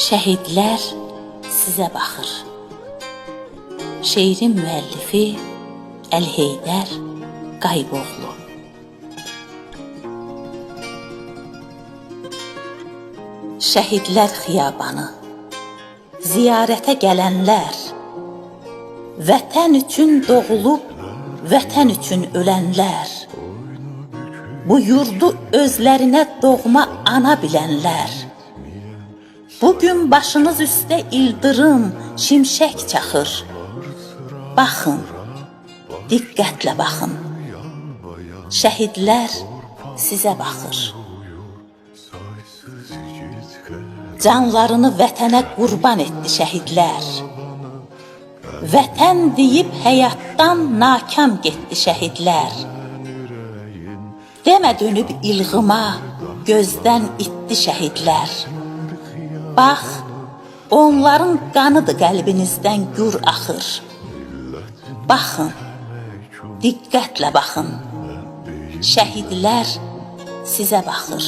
Şəhidlər sizə baxır. Şeirin müəllifi Əliheydər Qayıboğlu. Şəhidlər xiyabanı, ziyarətə gələnlər, vətən üçün doğulub, vətən üçün ölənlər, bu yurdu özlərinə doğma ana bilənlər, bugün başınız üstə ildırım, şimşək çaxır. Baxın, diqqətlə baxın. Şəhidlər sizə baxır. Canlarını vətənə qurban etdi şəhidlər. Vətən deyib həyatdan nakam getdi şəhidlər. Demə dönüb ilğıma, gözdən itdi şəhidlər. Bax, onların qanıdır qəlbinizdən gür axır. Baxın, diqqətlə baxın. Şəhidlər sizə baxır.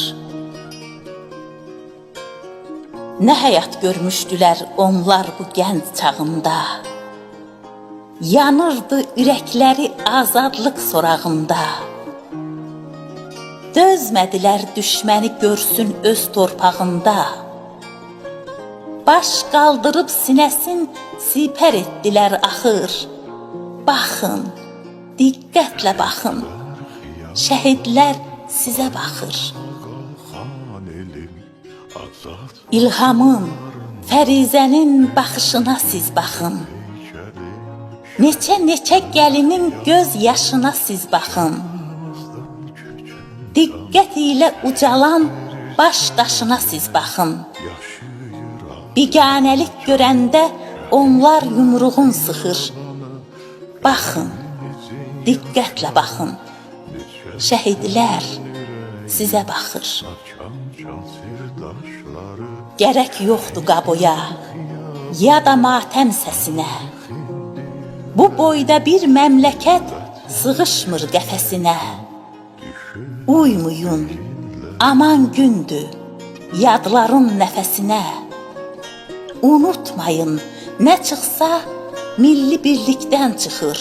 Nə həyat görmüşdülər onlar bu gənc çağında. Yanırdı ürəkləri azadlıq sorağında. Dözmədilər düşməni görsün öz torpağında. Baş qaldırıb sinəsin sipər etdilər axır. Baxın, diqqətlə baxın. Şəhidlər sizə baxır. İlhamın, Fərizənin baxışına siz baxın. Neçə gəlinin göz yaşına siz baxın. Diqqət ilə ucalan baş daşına siz baxın. Biganəlik görəndə onlar yumruğun sıxır. Baxın, diqqətlə baxın. Şəhidlər sizə baxır. Gərək yoxdur qaboya, ya da matəm səsinə. Bu boyda bir məmləkət sığışmır qəfəsinə. Uymayın, aman gündür, yadların nəfəsinə. Unutmayın, nə çıxsa milli birlikdən çıxır.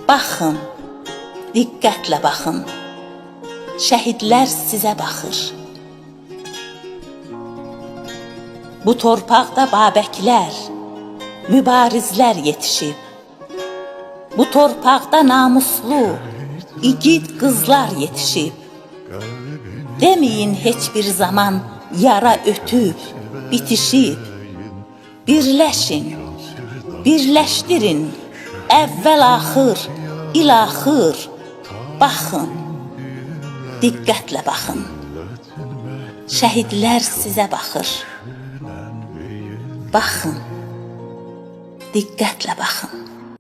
Baxın, diqqətlə baxın. Şəhidlər sizə baxır. Bu torpaqda babəklər, mübarizlər yetişib. Bu torpaqda namuslu, igid qızlar yetişib. Deməyin heç bir zaman yara ötüb, bitişib. Birləşin, birləşdirin, əvvəl-axır, il-axır. Baxın, diqqətlə baxın. Şəhidlər sizə baxır. Baxın, diqqətlə baxın.